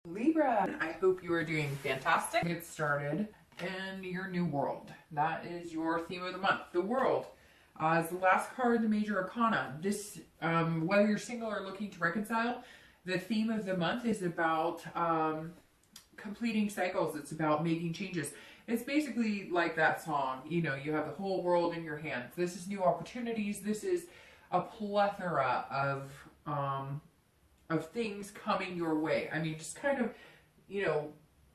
Libra, I hope you are doing fantastic. Get started in your new world. That is your theme of the month, the world. As the last card in the major arcana, this, whether you're single or looking to reconcile, the theme of the month is about completing cycles. It's about making changes. It's basically like that song, you know, you have the whole world in your hands. This is new opportunities. This is a plethora of things coming your way. I mean, just kind of, you know,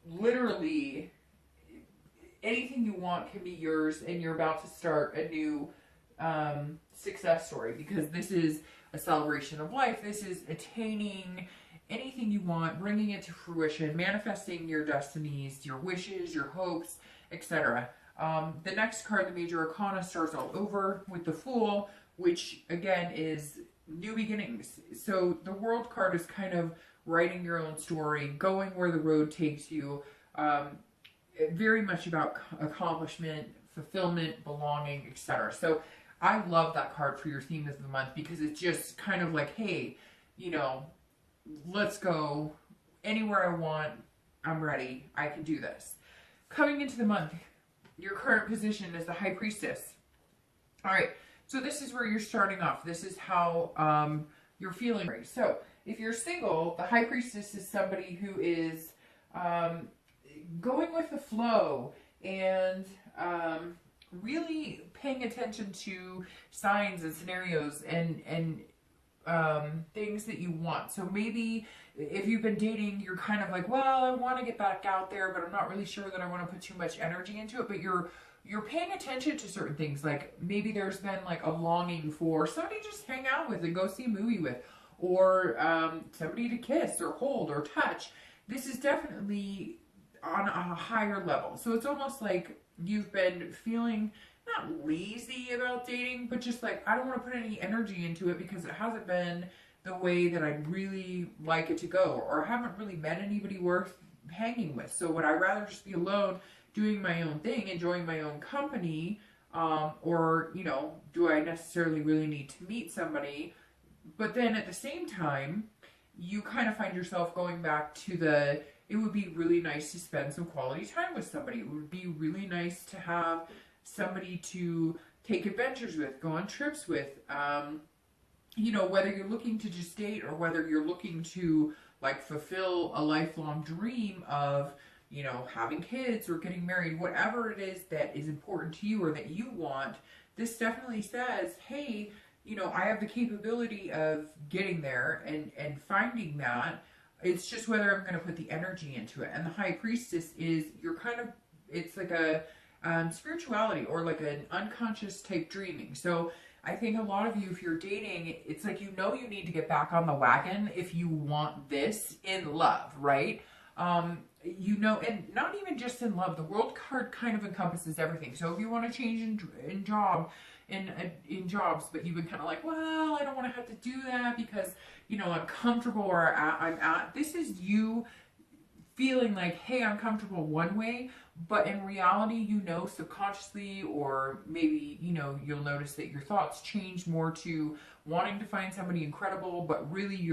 literally anything you want can be yours, and you're about to start a new success story, because this is a celebration of life. This is attaining anything you want, bringing it to fruition, manifesting your destinies, your wishes, your hopes, etc. The next card, the major arcana, starts all over with the Fool, which again is new beginnings. So the World card is kind of writing your own story, going where the road takes you, very much about accomplishment, fulfillment, belonging, etc. So I love that card for your theme of the month, because it's just kind of like, hey, you know, let's go anywhere I want. I'm ready. I can do this. Coming into the month, your current position is the High Priestess. All right. So this is where you're starting off. This is how you're feeling. So if you're single, the High Priestess is somebody who is going with the flow and really paying attention to signs and scenarios and things that you want. So maybe if you've been dating, you're kind of like, well, I want to get back out there, but I'm not really sure that I want to put too much energy into it. But you're paying attention to certain things. Like maybe there's been like a longing for somebody to just hang out with and go see a movie with, or somebody to kiss or hold or touch. This is definitely on a higher level. So it's almost like you've been feeling not lazy about dating, but just like, I don't want to put any energy into it because it hasn't been the way that I'd really like it to go, or I haven't really met anybody worth hanging with. So would I rather just be alone, doing my own thing, enjoying my own company, or, you know, do I necessarily really need to meet somebody? But then at the same time, you kind of find yourself going back to it would be really nice to spend some quality time with somebody. It would be really nice to have somebody to take adventures with, go on trips with, you know, whether you're looking to just date or whether you're looking to like fulfill a lifelong dream of, you know, having kids or getting married, whatever it is that is important to you or that you want. This definitely says, hey, you know, I have the capability of getting there and finding that. It's just whether I'm going to put the energy into it. And the High Priestess is, you're kind of, it's like a spirituality or like an unconscious type dreaming. So I think a lot of you, if you're dating, it's like, you know, you need to get back on the wagon if you want this in love, right? You know, and not even just in love. The World card kind of encompasses everything. So if you want to change in jobs, but you've been kind of like, well, I don't want to have to do that because, you know, I'm comfortable or this is you feeling like, hey, I'm comfortable one way, but in reality, you know, subconsciously, or maybe, you know, you'll notice that your thoughts change more to wanting to find somebody incredible, but really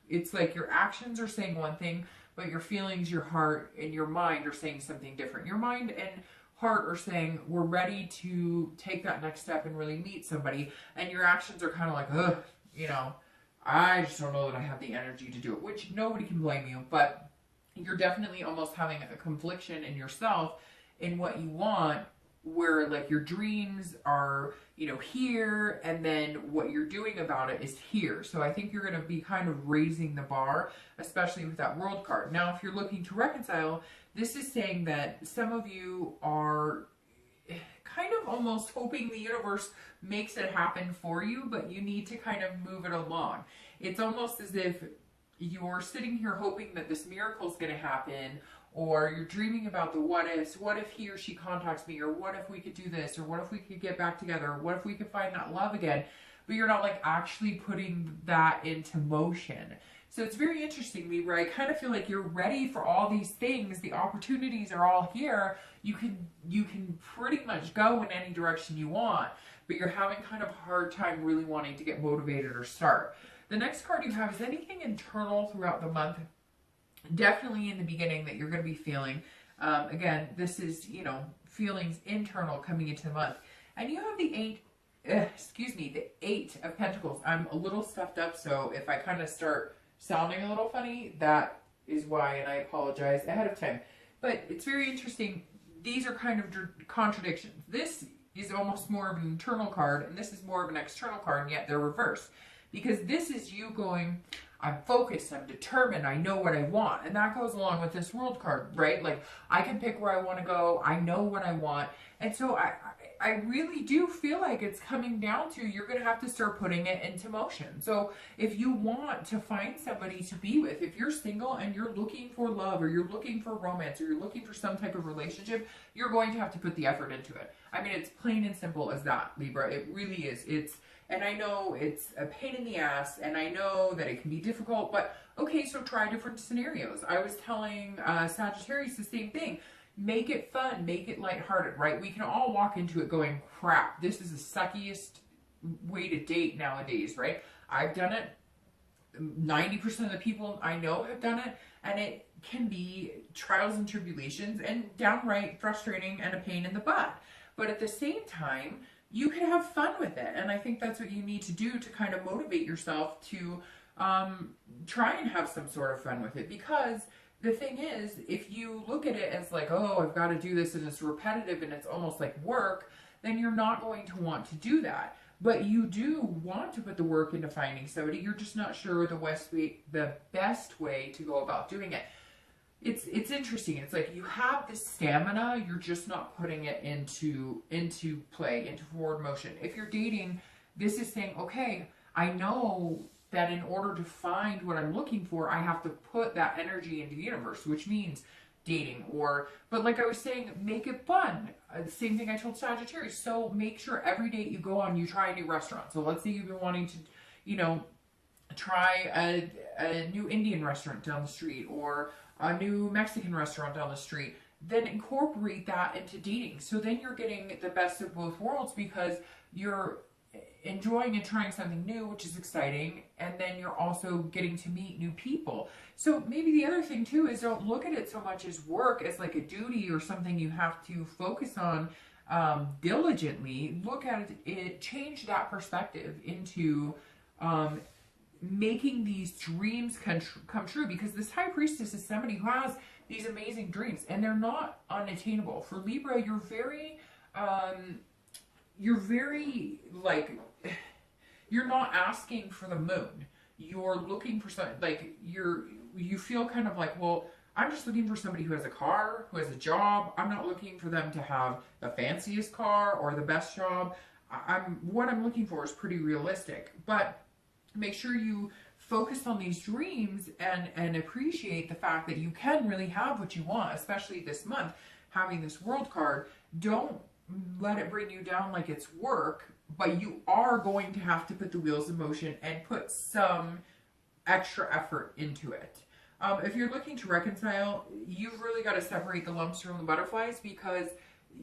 it's like your actions are saying one thing, but your feelings, your heart, and your mind are saying something different. Your mind and heart are saying, we're ready to take that next step and really meet somebody, and your actions are kind of like, ugh, you know, I just don't know that I have the energy to do it, which nobody can blame you, but you're definitely almost having a confliction in yourself in what you want, where like your dreams are, you know, here, and then what you're doing about it is here. So I think you're going to be kind of raising the bar, especially with that World card. Now, if you're looking to reconcile, this is saying that some of you are kind of almost hoping the universe makes it happen for you, but you need to kind of move it along. It's almost as if you're sitting here hoping that this miracle is going to happen, or you're dreaming about the what ifs. What if he or she contacts me, or what if we could do this, or what if we could get back together, or what if we could find that love again? But you're not like actually putting that into motion. So it's very interesting, Libra. I kind of feel like you're ready for all these things. The opportunities are all here. You can pretty much go in any direction you want, but you're having kind of a hard time really wanting to get motivated or start. The next card you have is anything internal throughout the month definitely in the beginning that you're going to be feeling. Again, this is, you know, feelings internal coming into the month. And you have the the 8 of Pentacles. I'm a little stuffed up, so if I kind of start sounding a little funny, that is why, and I apologize ahead of time. But it's very interesting. These are kind of contradictions. This is almost more of an internal card, and this is more of an external card, and yet they're reversed. Because this is you going, I'm focused, I'm determined, I know what I want. And that goes along with this World card, right? Like, I can pick where I want to go, I know what I want. And so I really do feel like it's coming down to, you're going to have to start putting it into motion. So if you want to find somebody to be with, if you're single and you're looking for love, or you're looking for romance, or you're looking for some type of relationship, you're going to have to put the effort into it. I mean, it's plain and simple as that, Libra. It really is. And I know it's a pain in the ass, and I know that it can be difficult, but okay, so try different scenarios. I was telling Sagittarius the same thing. Make it fun, make it lighthearted, right? We can all walk into it going, crap, this is the suckiest way to date nowadays, right? I've done it. 90% of the people I know have done it, and it can be trials and tribulations and downright frustrating and a pain in the butt. But at the same time, you can have fun with it. And I think that's what you need to do to kind of motivate yourself to try and have some sort of fun with it. Because the thing is, if you look at it as like, oh, I've got to do this and it's repetitive and it's almost like work, then you're not going to want to do that. But you do want to put the work into finding somebody. You're just not sure the best way to go about doing it. It's interesting. It's like you have this stamina, you're just not putting it into play, into forward motion. If you're dating, this is saying, okay, I know that in order to find what I'm looking for, I have to put that energy into the universe, which means dating. But like I was saying, make it fun. The same thing I told Sagittarius. So make sure every date you go on, you try a new restaurant. So let's say you've been wanting to, you know, try a new Indian restaurant down the street, or a new Mexican restaurant down the street. Then incorporate that into dating. So then you're getting the best of both worlds, because you're enjoying and trying something new, which is exciting, and then you're also getting to meet new people. So maybe the other thing too is, don't look at it so much as work, as like a duty or something you have to focus on diligently. Look at it, change that perspective into making these dreams come true. Because this High Priestess is somebody who has these amazing dreams, and they're not unattainable. For Libra, you're very like, you're not asking for the moon. You're looking for something, like, you feel kind of like, well, I'm just looking for somebody who has a car, who has a job. I'm not looking for them to have the fanciest car or the best job. What I'm looking for is pretty realistic. But make sure you focus on these dreams and appreciate the fact that you can really have what you want, especially this month, having this World card. Don't let it bring you down like it's work, but you are going to have to put the wheels in motion and put some extra effort into it. If you're looking to reconcile, you've really got to separate the lumps from the butterflies, because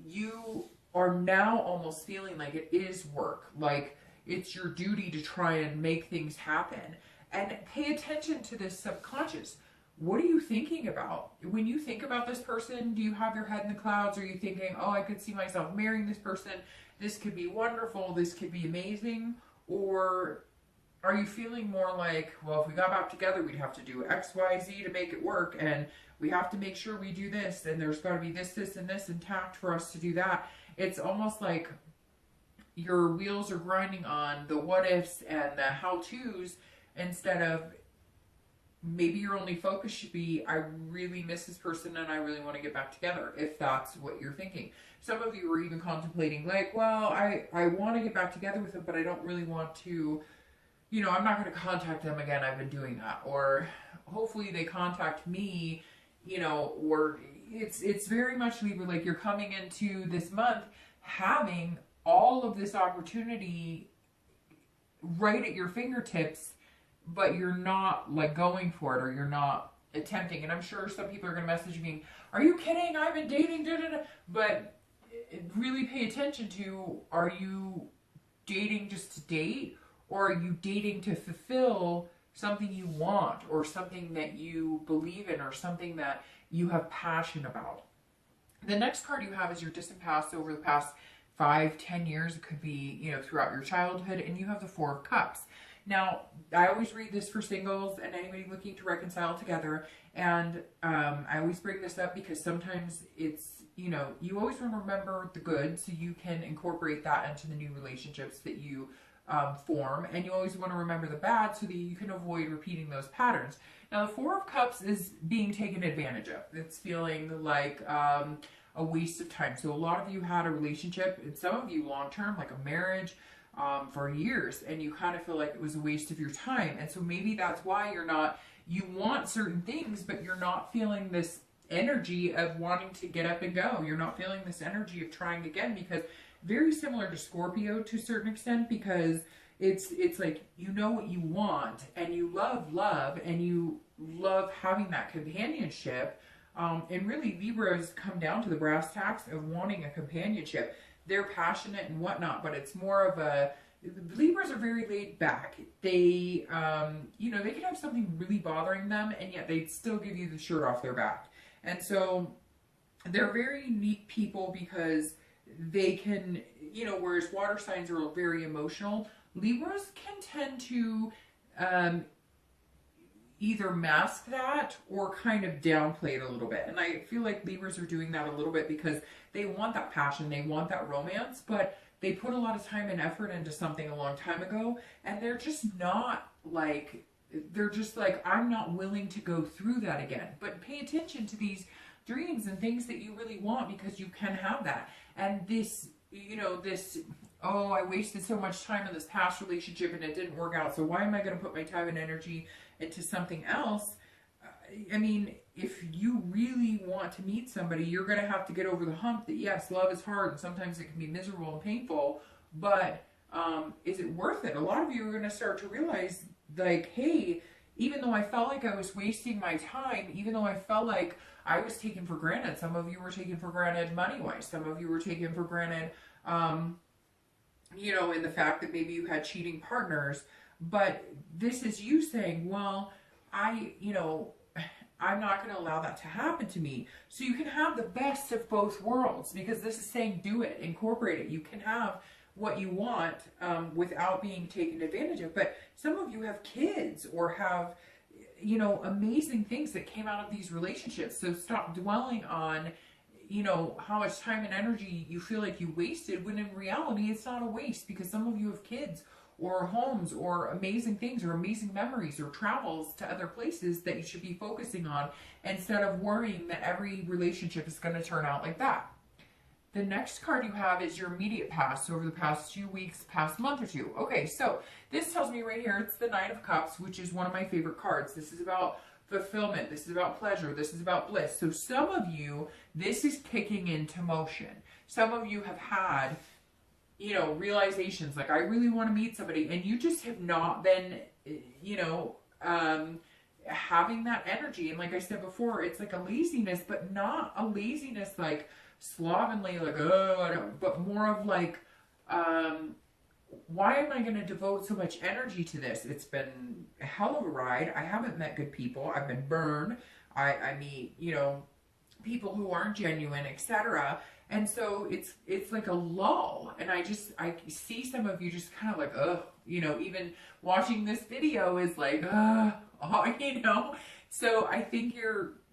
you are now almost feeling like it is work, like it's your duty to try and make things happen. And pay attention to this subconscious. What are you thinking about? When you think about this person, do you have your head in the clouds? Are you thinking, oh, I could see myself marrying this person, this could be wonderful, this could be amazing? Or are you feeling more like, well, if we got back together, we'd have to do X, Y, Z to make it work, and we have to make sure we do this, and there's got to be this, and this intact for us to do that. It's almost like your wheels are grinding on the what ifs and the how-tos, instead of, maybe your only focus should be, I really miss this person and I really want to get back together, if that's what you're thinking. Some of you are even contemplating, like, well, I want to get back together with them, but I don't really want to, you know, I'm not going to contact them again. I've been doing that. Or hopefully they contact me, you know, or it's very much, Libra, like you're coming into this month having all of this opportunity right at your fingertips, but you're not like going for it, or you're not attempting. And I'm sure some people are going to message me, are you kidding? I've been dating, da, da, da. But really pay attention to, are you dating just to date, or are you dating to fulfill something you want, or something that you believe in, or something that you have passion about. The next card you have is your distant past over the past 5-10 years. It could be, you know, throughout your childhood, and you have the Four of Cups. Now, I always read this for singles and anybody looking to reconcile together, and I always bring this up because sometimes it's, you know, you always want to remember the good so you can incorporate that into the new relationships that you form, and you always want to remember the bad so that you can avoid repeating those patterns. Now, the Four of Cups is being taken advantage of. It's feeling like a waste of time. So a lot of you had a relationship, and some of you long-term, like a marriage, for years, and you kind of feel like it was a waste of your time. And so maybe that's why you want certain things, but you're not feeling this energy of wanting to get up and go. You're not feeling this energy of trying again, because very similar to Scorpio to a certain extent, because it's like, you know what you want, and you love, and you love having that companionship. And really, Libras come down to the brass tacks of wanting a companionship. They're passionate and whatnot, but it's more of a, Libras are very laid back. They, you know, they can have something really bothering them, and yet they'd still give you the shirt off their back. And so they're very unique people because they can, you know, whereas water signs are very emotional, Libras can tend to either mask that or kind of downplay it a little bit. And I feel like Libras are doing that a little bit because they want that passion, they want that romance, but they put a lot of time and effort into something a long time ago, and they're just not like, they're just like, I'm not willing to go through that again. But pay attention to these dreams and things that you really want, because you can have that. And this, you know, this, oh, I wasted so much time in this past relationship and it didn't work out, so why am I going to put my time and energy into something else? I mean, if you really want to meet somebody, you're going to have to get over the hump that, yes, love is hard and sometimes it can be miserable and painful, but is it worth it? A lot of you are going to start to realize, like, hey, even though I felt like I was wasting my time, even though I felt like I was taken for granted, some of you were taken for granted money-wise, some of you were taken for granted, you know, in the fact that maybe you had cheating partners, but this is you saying, well, you know, I'm not going to allow that to happen to me. So you can have the best of both worlds, because this is saying do it, incorporate it. You can have what you want without being taken advantage of. But some of you have kids or have, you know, amazing things that came out of these relationships. So stop dwelling on, you know, how much time and energy you feel like you wasted, when in reality it's not a waste, because some of you have kids or homes or amazing things or amazing memories or travels to other places that you should be focusing on, instead of worrying that every relationship is going to turn out like that. The next card you have is your immediate past, over the past few weeks, past month or two. Okay, so this tells me right here, it's the Knight of Cups, which is one of my favorite cards. This is about fulfillment. This is about pleasure. This is about bliss. So some of you, this is kicking into motion. Some of you have had, you know, realizations like, I really want to meet somebody, and you just have not been, you know, having that energy. And like I said before, it's like a laziness, but not a laziness like slovenly, like, oh, I don't, but more of like, why am I going to devote so much energy to this? It's been a hell of a ride. I haven't met good people. I've been burned. I meet, you know, people who aren't genuine, etc. And so it's like a lull. And I see some of you just kind of like, ugh, you know, even watching this video is like, oh, you know. So I think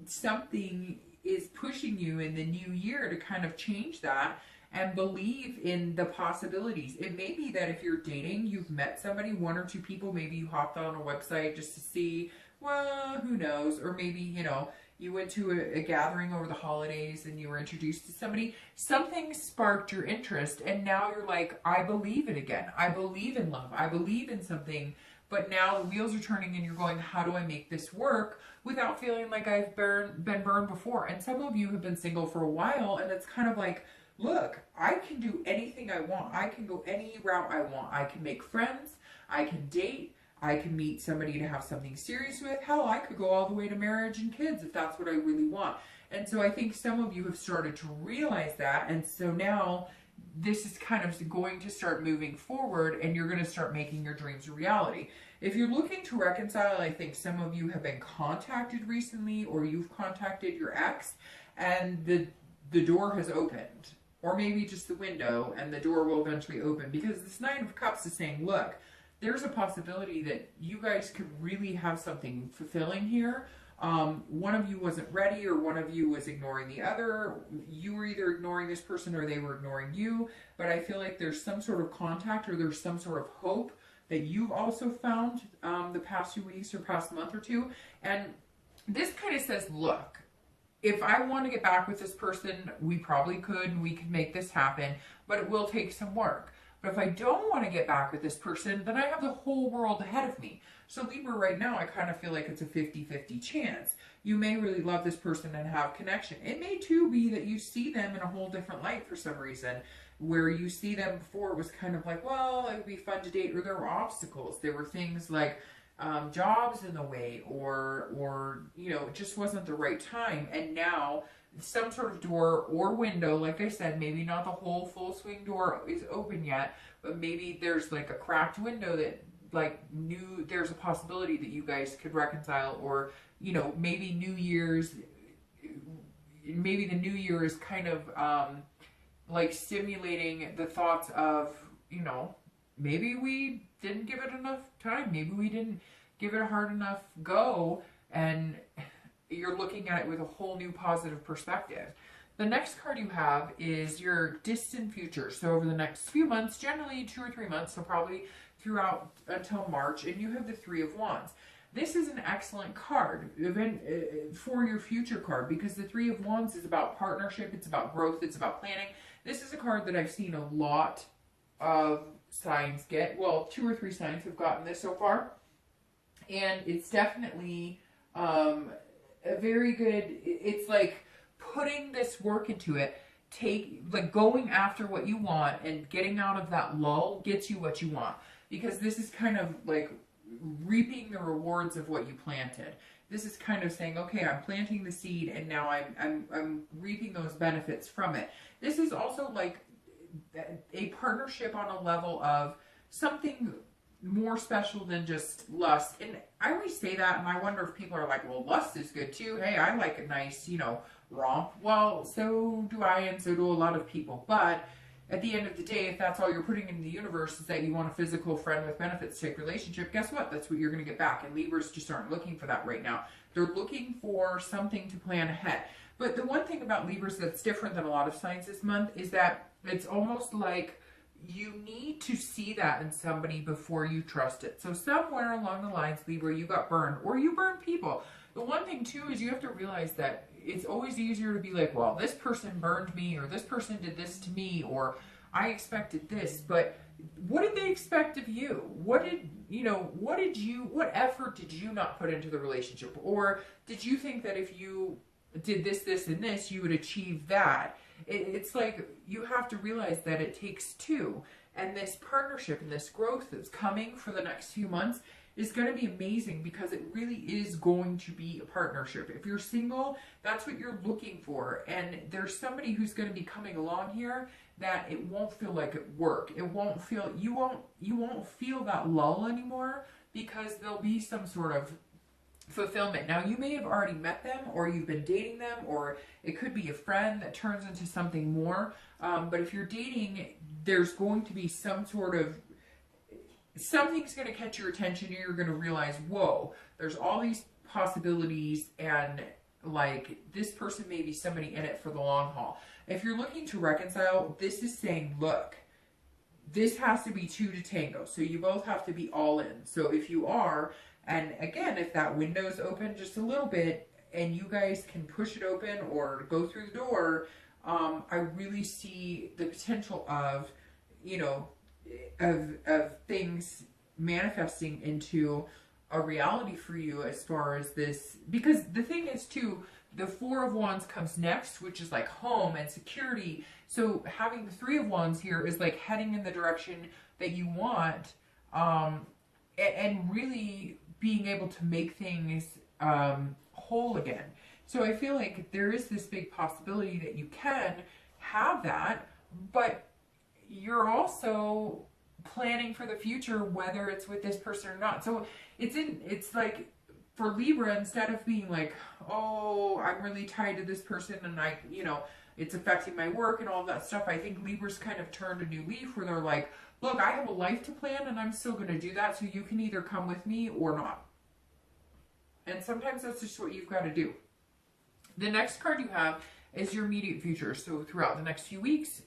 something is pushing you in the new year to kind of change that and believe in the possibilities. It may be that if you're dating, you've met somebody, one or two people, maybe you hopped on a website just to see, well, who knows, or maybe, you know, you went to a gathering over the holidays and you were introduced to somebody, something sparked your interest, and now you're like, I believe it again. I believe in love. I believe in something. But now the wheels are turning and you're going, how do I make this work without feeling like I've been burned before? And some of you have been single for a while, and it's kind of like, look, I can do anything I want. I can go any route I want. I can make friends. I can date. I can meet somebody to have something serious with. Hell, I could go all the way to marriage and kids if that's what I really want. And so I think some of you have started to realize that. And so now this is kind of going to start moving forward, and you're going to start making your dreams a reality. If you're looking to reconcile, I think some of you have been contacted recently, or you've contacted your ex and the door has opened, or maybe just the window, and the door will eventually open, because this Nine of Cups is saying, look, there's a possibility that you guys could really have something fulfilling here. One of you wasn't ready, or one of you was ignoring the other. You were either ignoring this person or they were ignoring you. But I feel like there's some sort of contact, or there's some sort of hope that you've also found the past few weeks or past month or two. And this kind of says, look, if I want to get back with this person, we probably could. We could make this happen, but it will take some work. But if I don't want to get back with this person, then I have the whole world ahead of me. So Libra, right now, I kind of feel like it's a 50-50 chance. You may really love this person and have connection. It may too be that you see them in a whole different light for some reason, where you see them before it was kind of like, well, it would be fun to date, or there were obstacles. There were things like jobs in the way, or you know, it just wasn't the right time. And now some sort of door or window, like I said, maybe not the whole full swing door is open yet, but maybe there's like a cracked window that there's a possibility that you guys could reconcile. Or, you know, maybe maybe the new year is kind of like stimulating the thoughts of, you know, maybe we didn't give it enough time, maybe we didn't give it a hard enough go, and you're looking at it with a whole new positive perspective. The next card you have is your distant future. So over the next few months, generally 2 or 3 months, so probably throughout until March, and you have the Three of Wands. This is an excellent card for your future card, because the Three of Wands is about partnership, it's about growth, it's about planning. This is a card that I've seen a lot of signs get. Well, 2 or 3 signs have gotten this so far, and it's definitely a very good, it's like putting this work into it, going after what you want and getting out of that lull gets you what you want, because this is kind of like reaping the rewards of what you planted. This is kind of saying, okay, I'm planting the seed and now I'm reaping those benefits from it. This is also like a partnership on a level of something more special than just lust. And I always say that, and I wonder if people are like, well, lust is good too. Hey, I like a nice, you know, romp. Well, so do I, and so do a lot of people. But at the end of the day, if that's all you're putting into the universe is that you want a physical friend with benefits type relationship, guess what? That's what you're going to get back. And Libras just aren't looking for that right now. They're looking for something to plan ahead. But the one thing about Libras that's different than a lot of signs this month is that it's almost like you need to see that in somebody before you trust it. So somewhere along the lines, Libra, you got burned, or you burned people. The one thing too is you have to realize that it's always easier to be like, well, this person burned me, or this person did this to me, or I expected this, but what did they expect of you? What effort did you not put into the relationship? Or did you think that if you did this, this, and this, you would achieve that? It's like you have to realize that it takes two. And this partnership and this growth that's coming for the next few months is going to be amazing, because it really is going to be a partnership. If you're single, that's what you're looking for. And there's somebody who's going to be coming along here that it won't feel like it work. It won't feel, you won't feel that lull anymore, because there'll be some sort of fulfillment. Now, you may have already met them, or you've been dating them, or it could be a friend that turns into something more. But if you're dating, there's going to be some sort of, something's going to catch your attention, and you're going to realize, whoa, there's all these possibilities, and like this person may be somebody in it for the long haul. If you're looking to reconcile, this is saying, look, this has to be two to tango. So you both have to be all in. So if you are, and again, if that window's open just a little bit and you guys can push it open or go through the door, I really see the potential of, you know, of things manifesting into a reality for you as far as this. Because the thing is too, the Four of Wands comes next, which is like home and security. So having the Three of Wands here is like heading in the direction that you want, and really being able to make things whole again. So I feel like there is this big possibility that you can have that, but you're also planning for the future, whether it's with this person or not. So it's like for Libra, instead of being like, oh, I'm really tied to this person and I, you know, it's affecting my work and all that stuff. I think Libra's kind of turned a new leaf where they're like, look, I have a life to plan and I'm still going to do that. So you can either come with me or not. And sometimes that's just what you've got to do. The next card you have is your immediate future. So throughout the next few weeks,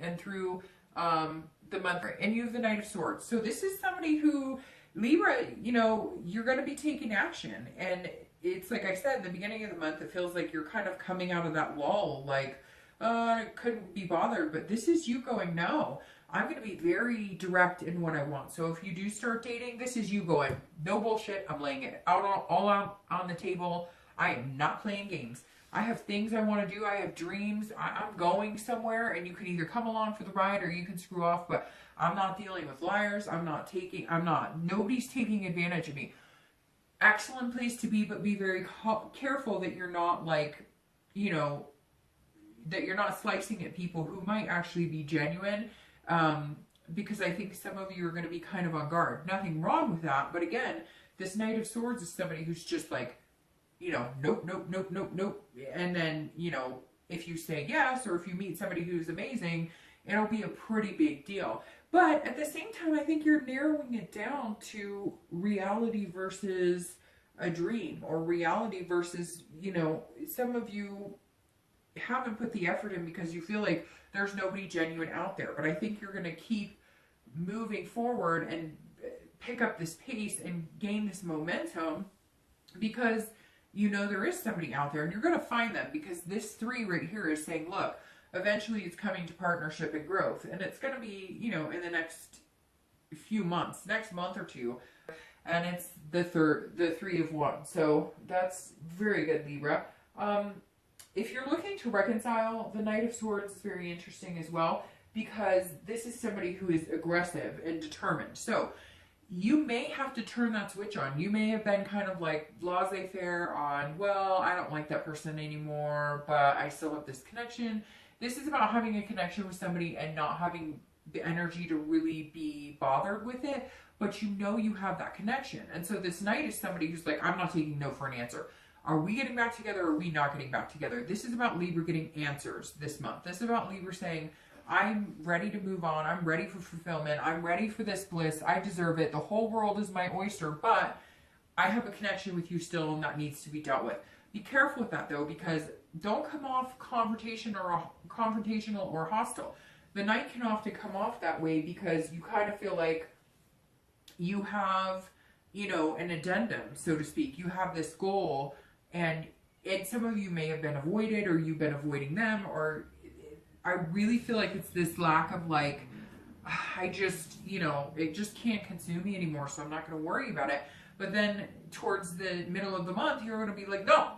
and through the month, and you have the Knight of Swords. So this is somebody who, Libra, you know, you're going to be taking action. And it's like I said, the beginning of the month, it feels like you're kind of coming out of that lull, like, I couldn't be bothered. But this is you going, no, I'm going to be very direct in what I want. So if you do start dating, this is you going, no bullshit. I'm laying it out all out on the table. I am not playing games. I have things I want to do. I have dreams. I'm going somewhere, and you can either come along for the ride or you can screw off. But I'm not dealing with liars. Nobody's taking advantage of me. Excellent place to be, but be very careful that you're not like, you know, that you're not slicing at people who might actually be genuine. Because I think some of you are going to be kind of on guard. Nothing wrong with that. But again, this Knight of Swords is somebody who's just like, you know, nope, nope, nope, nope, nope. And then, you know, if you say yes, or if you meet somebody who's amazing, it'll be a pretty big deal. But at the same time, I think you're narrowing it down to reality versus a dream, or reality versus, you know, some of you haven't put the effort in because you feel like there's nobody genuine out there. But I think you're going to keep moving forward and pick up this pace and gain this momentum because you know there is somebody out there, and you're going to find them, because this 3 right here is saying, look, eventually it's coming to partnership and growth, and it's going to be, you know, in the next few months, next month or two, and it's the 3 of Wands. So that's very good, Libra. If you're looking to reconcile, the Knight of Swords is very interesting as well, because this is somebody who is aggressive and determined. So you may have to turn that switch on. You may have been kind of like laissez-faire on, well, I don't like that person anymore, but I still have this connection. This is about having a connection with somebody and not having the energy to really be bothered with it, but you know you have that connection. And so this Knight is somebody who's like, I'm not taking no for an answer. Are we getting back together, or are we not getting back together? This is about Libra getting answers this month. This is about Libra saying, I'm ready to move on. I'm ready for fulfillment. I'm ready for this bliss. I deserve it. The whole world is my oyster, but I have a connection with you still, and that needs to be dealt with. Be careful with that, though, because don't come off confrontational or hostile. The Knight can often come off that way because you kind of feel like you have, you know, an addendum, so to speak. You have this goal, and some of you may have been avoided, or you've been avoiding them, or I really feel like it's this lack of like, I just, you know, it just can't consume me anymore, so I'm not going to worry about it. But then towards the middle of the month, you're going to be like, no,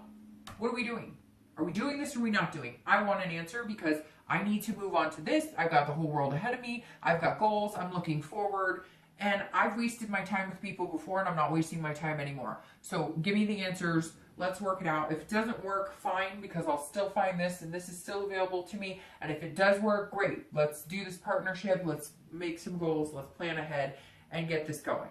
what are we doing? Are we doing this or are we not doing? I want an answer because I need to move on to this. I've got the whole world ahead of me. I've got goals. I'm looking forward. And I've wasted my time with people before, and I'm not wasting my time anymore. So give me the answers. Let's work it out. If it doesn't work, fine, because I'll still find this, and this is still available to me. And if it does work, great. Let's do this partnership. Let's make some goals. Let's plan ahead and get this going.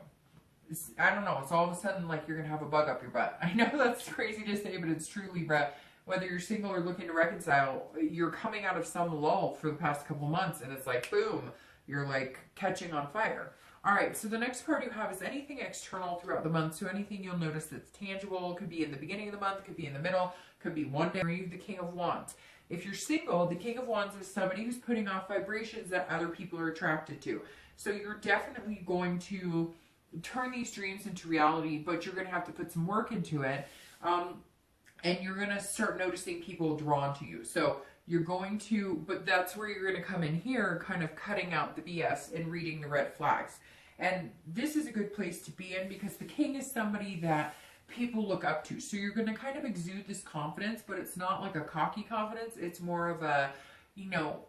I don't know. It's all of a sudden like you're going to have a bug up your butt. I know that's crazy to say, but it's true, Libra. Whether you're single or looking to reconcile, you're coming out of some lull for the past couple months, and it's like, boom, you're like catching on fire. All right, so the next card you have is anything external throughout the month. So anything you'll notice that's tangible. Could be in the beginning of the month, could be in the middle, could be one day. Or you have the King of Wands. If you're single, the King of Wands is somebody who's putting off vibrations that other people are attracted to. So you're definitely going to turn these dreams into reality, but you're going to have to put some work into it. And you're going to start noticing people drawn to you. So you're going to, but that's where you're going to come in here, kind of cutting out the BS and reading the red flags. And this is a good place to be in because the king is somebody that people look up to. So you're going to kind of exude this confidence, but it's not like a cocky confidence. It's more of a, you know,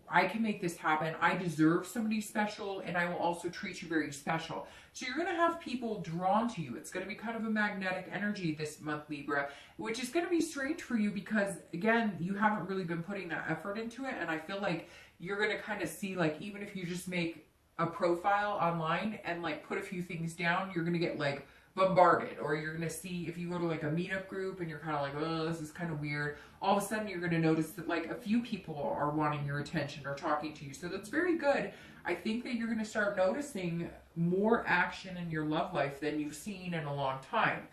I can make this happen. I deserve somebody special, and I will also treat you very special. So you're going to have people drawn to you. It's going to be kind of a magnetic energy this month, Libra, which is going to be strange for you because, again, you haven't really been putting that effort into it. And I feel like you're going to kind of see, like, even if you just make a profile online and like put a few things down, you're going to get like bombarded, or you're going to see, if you go to like a meetup group and you're kind of like, oh, this is kind of weird, all of a sudden you're going to notice that like a few people are wanting your attention or talking to you. So that's very good. I think that you're going to start noticing more action in your love life than you've seen in a long time.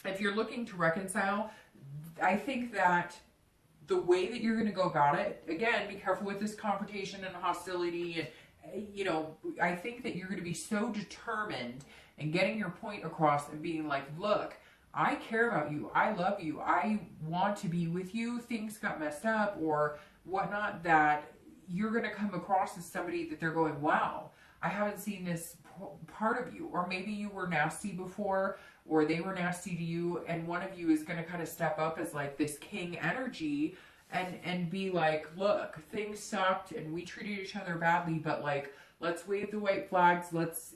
If you're looking to reconcile, I think that the way that you're going to go about it, again, be careful with this confrontation and hostility, and you know, I think that you're going to be so determined in getting your point across and being like, look, I care about you, I love you, I want to be with you, things got messed up or whatnot, that you're going to come across as somebody that they're going, wow, I haven't seen this part of you. Or maybe you were nasty before, or they were nasty to you, and one of you is going to kind of step up as like this king energy and be like, look, things sucked and we treated each other badly, but like, let's wave the white flags, let's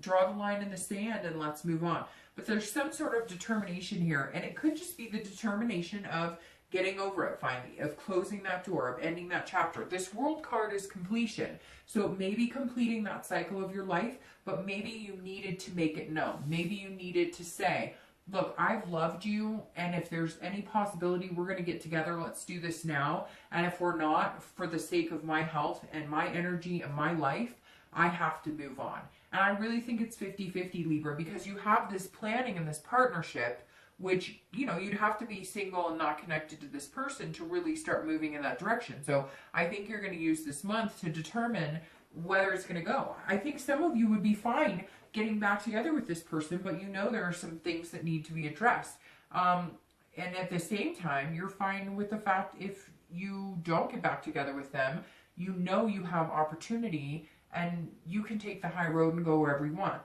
draw the line in the sand and let's move on. But there's some sort of determination here, and it could just be the determination of getting over it finally, of closing that door, of ending that chapter. This World card is completion. So it may be completing that cycle of your life, but maybe you needed to make it known. Maybe you needed to say, look, I've loved you, and if there's any possibility we're going to get together, let's do this now. And if we're not, for the sake of my health and my energy and my life, I have to move on. And I really think it's 50-50, Libra, because you have this planning and this partnership, which, you know, you'd have to be single and not connected to this person to really start moving in that direction. So I think you're going to use this month to determine whether it's going to go. I think some of you would be fine getting back together with this person, but you know there are some things that need to be addressed. And at the same time, you're fine with the fact if you don't get back together with them, you know you have opportunity and you can take the high road and go wherever you want.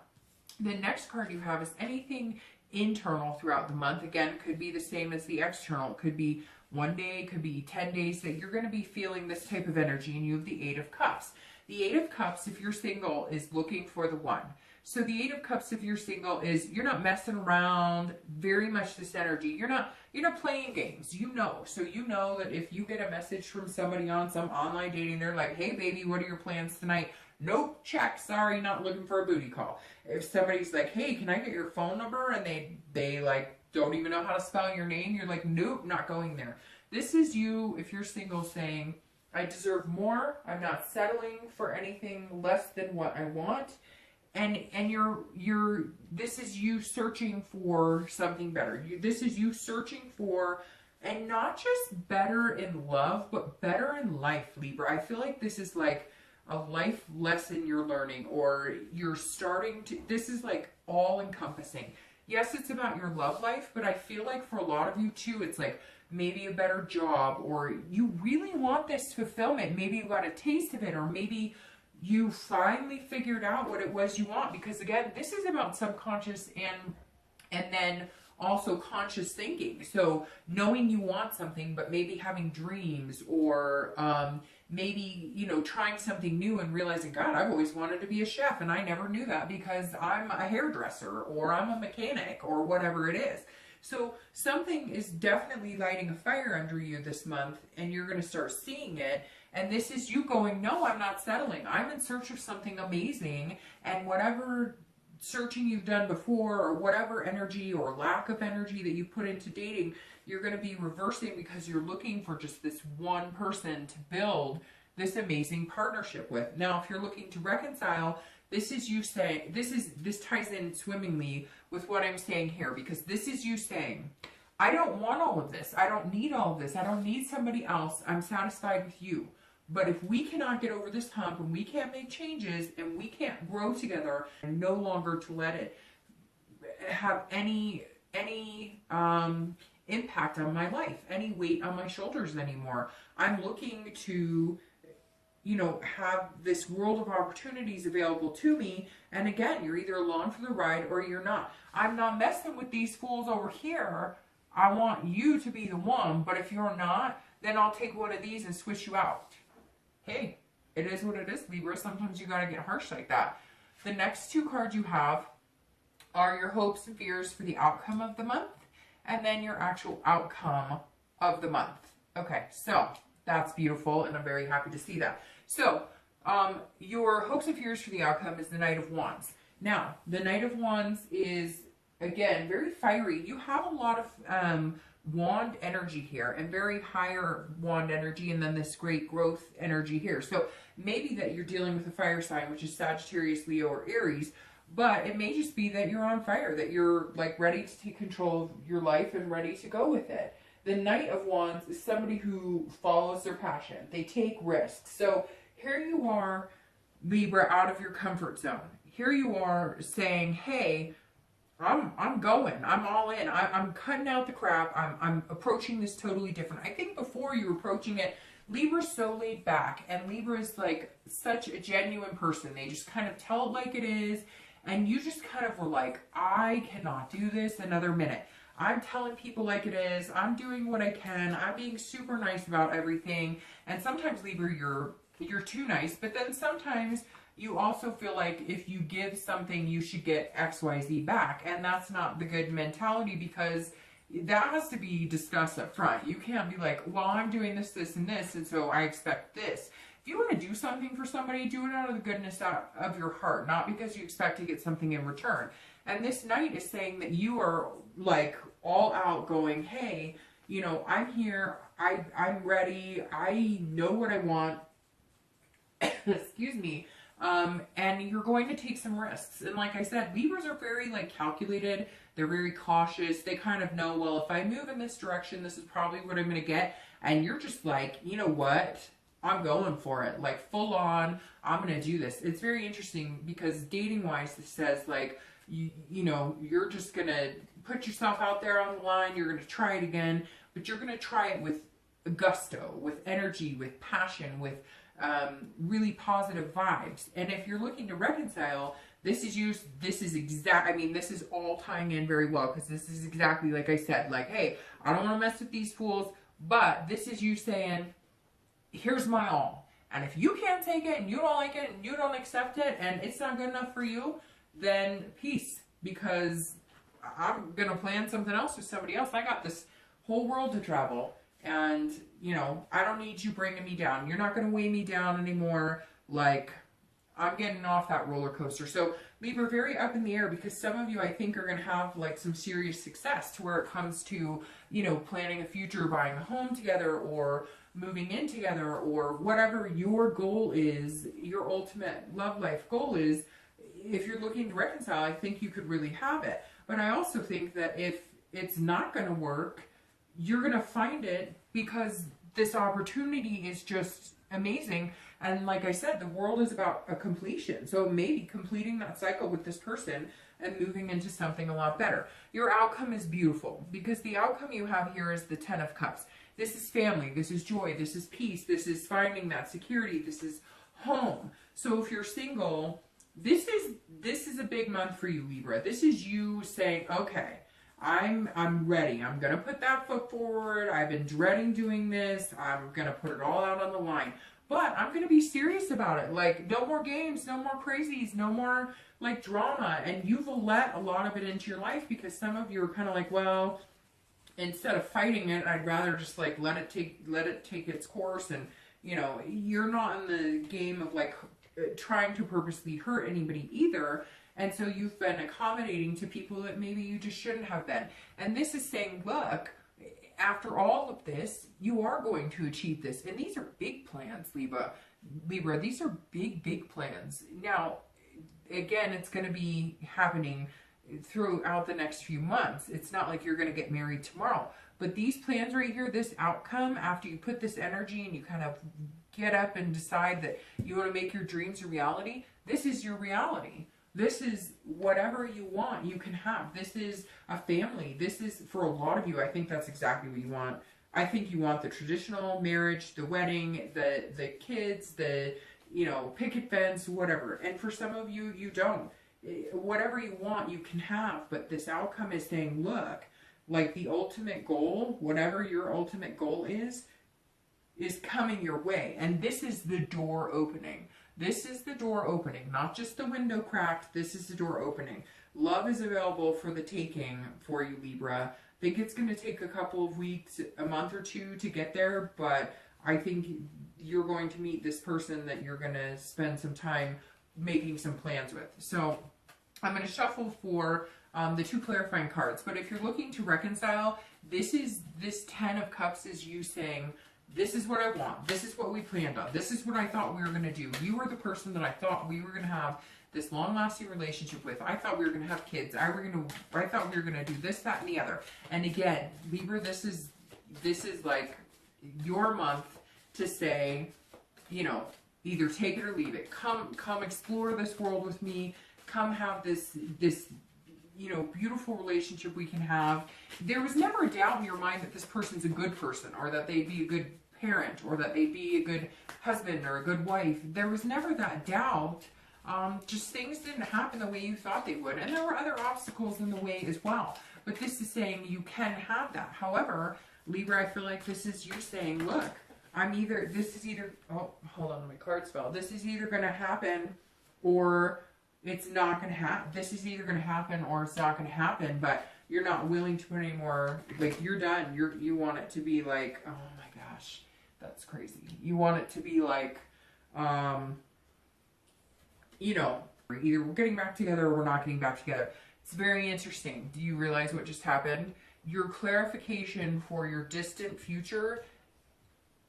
The next card you have is anything internal throughout the month. Again, could be the same as the external. It could be one day, it could be 10 days that you're going to be feeling this type of energy, and you have the Eight of Cups. The Eight of Cups, if you're single, is looking for the one. So the Eight of Cups, if you're single, is you're not messing around, very much this energy. You're not playing games, you know. So you know that if you get a message from somebody on some online dating, they're like, hey baby, what are your plans tonight? Nope, check, sorry, not looking for a booty call. If somebody's like, hey, can I get your phone number? And they like don't even know how to spell your name, you're like, nope, not going there. This is you, if you're single, saying, I deserve more, I'm not settling for anything less than what I want. And this is you searching for something better. This is you searching for, and not just better in love, but better in life, Libra. I feel like this is like a life lesson you're learning, or you're starting to, this is like all encompassing. Yes, it's about your love life, but I feel like for a lot of you too, it's like maybe a better job, or you really want this fulfillment. Maybe you got a taste of it, or maybe you finally figured out what it was you want. Because again, this is about subconscious and then also conscious thinking. So knowing you want something, but maybe having dreams, or maybe, you know, trying something new and realizing, God, I've always wanted to be a chef and I never knew that because I'm a hairdresser or I'm a mechanic or whatever it is. So something is definitely lighting a fire under you this month, and you're going to start seeing it. And this is you going, no, I'm not settling. I'm in search of something amazing, and whatever searching you've done before, or whatever energy or lack of energy that you put into dating, you're going to be reversing, because you're looking for just this one person to build this amazing partnership with. Now, if you're looking to reconcile, this is you saying, this ties in swimmingly with what I'm saying here, because this is you saying, I don't want all of this. I don't need all of this. I don't need somebody else. I'm satisfied with you. But if we cannot get over this hump, and we can't make changes, and we can't grow together, and no longer to let it have any impact on my life, any weight on my shoulders anymore, I'm looking to, you know, have this world of opportunities available to me. And again, you're either along for the ride or you're not. I'm not messing with these fools over here. I want you to be the one, but if you're not, then I'll take one of these and switch you out. Hey, it is what it is, Libra. Sometimes you got to get harsh like that. The next two cards you have are your hopes and fears for the outcome of the month, and then your actual outcome of the month. Okay, so that's beautiful, and I'm very happy to see that. So Your hopes and fears for the outcome is the Knight of Wands. Now, the Knight of Wands is, again, very fiery. You have a lot of wand energy here, and very higher wand energy, and then this great growth energy here. So maybe that you're dealing with a fire sign, which is Sagittarius, Leo, or Aries, but it may just be that you're on fire, that you're like ready to take control of your life and ready to go with it. The Knight of Wands is somebody who follows their passion. They take risks. So here you are, Libra, out of your comfort zone. Here you are saying, hey, I'm going. I'm all in. I'm cutting out the crap. I'm approaching this totally different. I think before you were approaching it, Libra's so laid back, and Libra is like such a genuine person. They just kind of tell it like it is, and you just kind of were like, I cannot do this another minute. I'm telling people like it is. I'm doing what I can. I'm being super nice about everything. And sometimes, Libra, you're too nice, but then sometimes you also feel like if you give something, you should get XYZ back. And that's not the good mentality, because that has to be discussed up front. You can't be like, well, I'm doing this, this, and this, and so I expect this. If you want to do something for somebody, do it out of the goodness of your heart, not because you expect to get something in return. And this Knight is saying that you are like all out going, hey, you know, I'm here, I'm ready, I know what I want, excuse me, and you're going to take some risks. And like I said, Libras are very like calculated, they're very cautious, they kind of know, well, if I move in this direction, this is probably what I'm going to get. And you're just like, you know what, I'm going for it, like full on, I'm going to do this. It's very interesting because dating wise, this says like, you know, you're just going to put yourself out there on the line, you're going to try it again, but you're going to try it with gusto, with energy, with passion, with really positive vibes. And if you're looking to reconcile, this is all tying in very well, because this is exactly like I said, like, hey, I don't want to mess with these fools, but this is you saying, here's my all. And if you can't take it and you don't like it and you don't accept it and it's not good enough for you, then peace, because I'm going to plan something else with somebody else. I got this whole world to travel, and, you know, I don't need you bringing me down. You're not going to weigh me down anymore. Like, I'm getting off that roller coaster. So Libra, very up in the air, because some of you, I think, are going to have like some serious success to where it comes to, you know, planning a future, buying a home together, or moving in together, or whatever your goal is, your ultimate love life goal is. If you're looking to reconcile, I think you could really have it. But I also think that if it's not going to work, you're going to find it, because this opportunity is just amazing. And like I said, the world is about a completion. So maybe completing that cycle with this person and moving into something a lot better. Your outcome is beautiful, because the outcome you have here is the Ten of Cups. This is family, this is joy, this is peace, this is finding that security, this is home. So if you're single, this is a big month for you, Libra. This is you saying, okay, I'm ready. I'm going to put that foot forward. I've been dreading doing this. I'm going to put it all out on the line. But I'm going to be serious about it. Like, no more games, no more crazies, no more, like, drama. And you've let a lot of it into your life, because some of you are kind of like, well, instead of fighting it, I'd rather just, like, let it take its course. And, you know, you're not in the game of, like, trying to purposely hurt anybody either. And so you've been accommodating to people that maybe you just shouldn't have been. And this is saying, look, after all of this, you are going to achieve this. And these are big plans, Libra. These are big, big plans. Now, again, it's going to be happening throughout the next few months. It's not like you're going to get married tomorrow. But these plans right here, this outcome, after you put this energy and you kind of get up and decide that you want to make your dreams a reality, this is your reality. This is whatever you want, you can have. This is a family. This is, for a lot of you, I think that's exactly what you want. I think you want the traditional marriage, the wedding, the kids, the, you know, picket fence, whatever. And for some of you, you don't. Whatever you want, you can have. But this outcome is saying, look, like the ultimate goal, whatever your ultimate goal is coming your way. And this is the door opening. This is the door opening, not just the window cracked. This is the door opening. Love is available for the taking for you, Libra. I think it's going to take a couple of weeks, a month or two to get there, but I think you're going to meet this person that you're going to spend some time making some plans with. So I'm going to shuffle for the 2 clarifying cards. But if you're looking to reconcile, this 10 of Cups is you saying, this is what I want. This is what we planned on. This is what I thought we were going to do. You were the person that I thought we were going to have this long-lasting relationship with. I thought we were going to have kids. I thought we were going to do this, that, and the other. And again, Libra, this is like your month to say, you know, either take it or leave it. Come explore this world with me. Come have this, you know, beautiful relationship we can have. There was never a doubt in your mind that this person's a good person, or that they'd be a good parent, or that they'd be a good husband or a good wife. There was never that doubt. Just things didn't happen the way you thought they would. And there were other obstacles in the way as well. But this is saying you can have that. However, Libra, I feel like this is you saying, look, this is either, oh, hold on, my cards fell. This is either going to happen or it's not going to happen. This is either going to happen or it's not going to happen, but you're not willing to put any more, like, you're done. You want it to be like, oh my gosh, that's crazy. You want it to be like, you know, either we're getting back together or we're not getting back together. It's very interesting. Do you realize what just happened? Your clarification for your distant future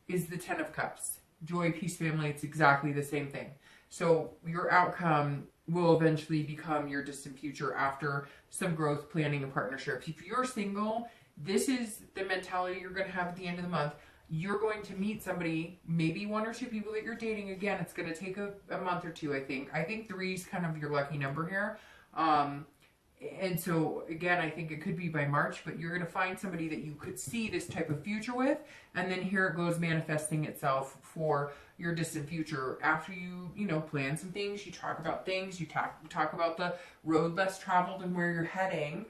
is the 10 of Cups. Joy, peace, family, it's exactly the same thing. So your outcome will eventually become your distant future after some growth, planning, and partnership. If you're single, this is the mentality you're going to have at the end of the month. You're going to meet somebody, maybe 1 or 2 people that you're dating. Again, it's going to take a month or 2, I think. I think 3 is kind of your lucky number here. And so, again, I think it could be by March, but you're going to find somebody that you could see this type of future with. And then here it goes manifesting itself for your distant future. After you know, plan some things, you talk about things, you talk about the road less traveled and where you're heading.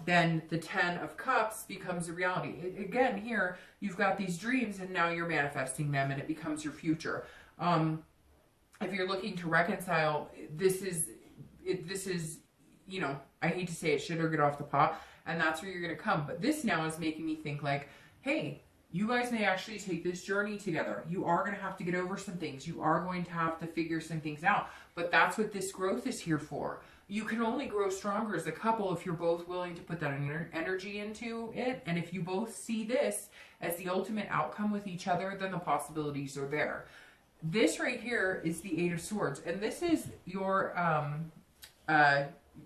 Then the 10 of Cups becomes a reality. Again, here, you've got these dreams and now you're manifesting them and it becomes your future. If you're looking to reconcile, this is, you know, I hate to say it, shit or get off the pot, and that's where you're going to come. But this now is making me think like, hey, you guys may actually take this journey together. You are going to have to get over some things. You are going to have to figure some things out. But that's what this growth is here for. You can only grow stronger as a couple if you're both willing to put that energy into it. And if you both see this as the ultimate outcome with each other, then the possibilities are there. This right here is the 8 of Swords. And this is your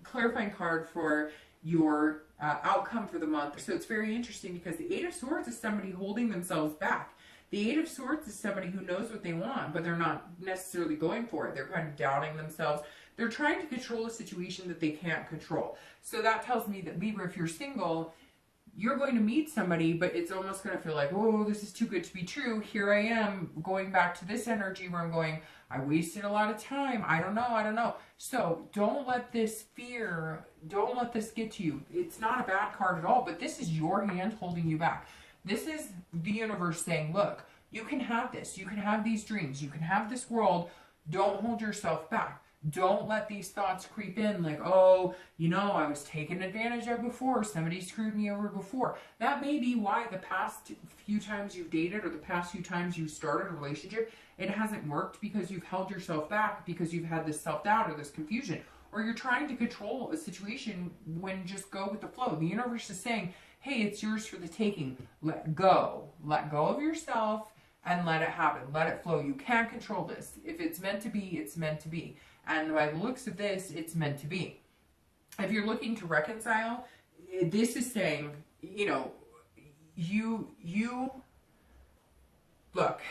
clarifying card for your outcome for the month. So it's very interesting because the 8 of Swords is somebody holding themselves back. The 8 of Swords is somebody who knows what they want, but they're not necessarily going for it. They're kind of doubting themselves. They're trying to control a situation that they can't control. So that tells me that, Libra, if you're single, you're going to meet somebody, but it's almost going to feel like, oh, this is too good to be true. Here I am going back to this energy where I'm going, I wasted a lot of time. I don't know. So don't let this fear, don't let this get to you. It's not a bad card at all, but this is your hand holding you back. This is the universe saying, look, you can have this. You can have these dreams. You can have this world. Don't hold yourself back. Don't let these thoughts creep in like, oh, you know, I was taken advantage of before. Somebody screwed me over before. That may be why the past few times you've dated or the past few times you started a relationship, it hasn't worked because you've held yourself back, because you've had this self-doubt or this confusion, or you're trying to control a situation when just go with the flow. The universe is saying, hey, it's yours for the taking. Let go. Let go of yourself and let it happen. Let it flow. You can't control this. If it's meant to be, it's meant to be. And by the looks of this, it's meant to be. If you're looking to reconcile, this is saying, you know, you look,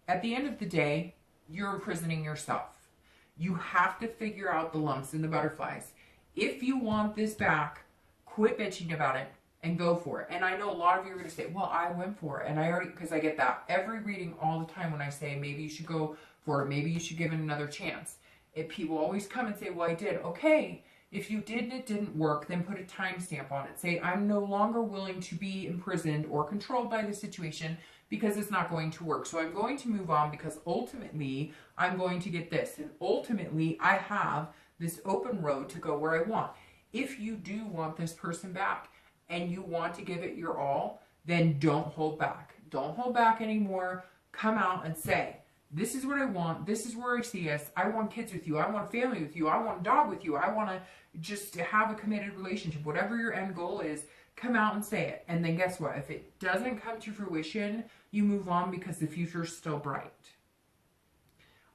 at the end of the day, you're imprisoning yourself. You have to figure out the lumps and the butterflies. If you want this back, quit bitching about it and go for it. And I know a lot of you are going to say, well, I went for it. And I already, because I get that every reading all the time when I say, maybe you should go for it. Maybe you should give it another chance. If people always come and say, well, I did. Okay, if you did and it didn't work, then put a timestamp on it. Say, I'm no longer willing to be imprisoned or controlled by the situation because it's not going to work. So I'm going to move on because ultimately I'm going to get this. And ultimately I have this open road to go where I want. If you do want this person back and you want to give it your all, then don't hold back. Don't hold back anymore. come out and say, this is what I want. This is where I see us. I want kids with you. I want a family with you. I want a dog with you. I want to just have a committed relationship. Whatever your end goal is, come out and say it. And then guess what? If it doesn't come to fruition, you move on because the future is still bright.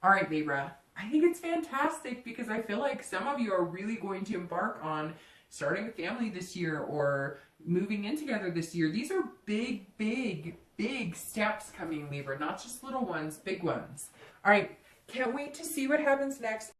All right, Libra. I think it's fantastic because I feel like some of you are really going to embark on starting a family this year or moving in together this year. These are big, big, big steps coming, Libra. Not just little ones, big ones. All right. Can't wait to see what happens next.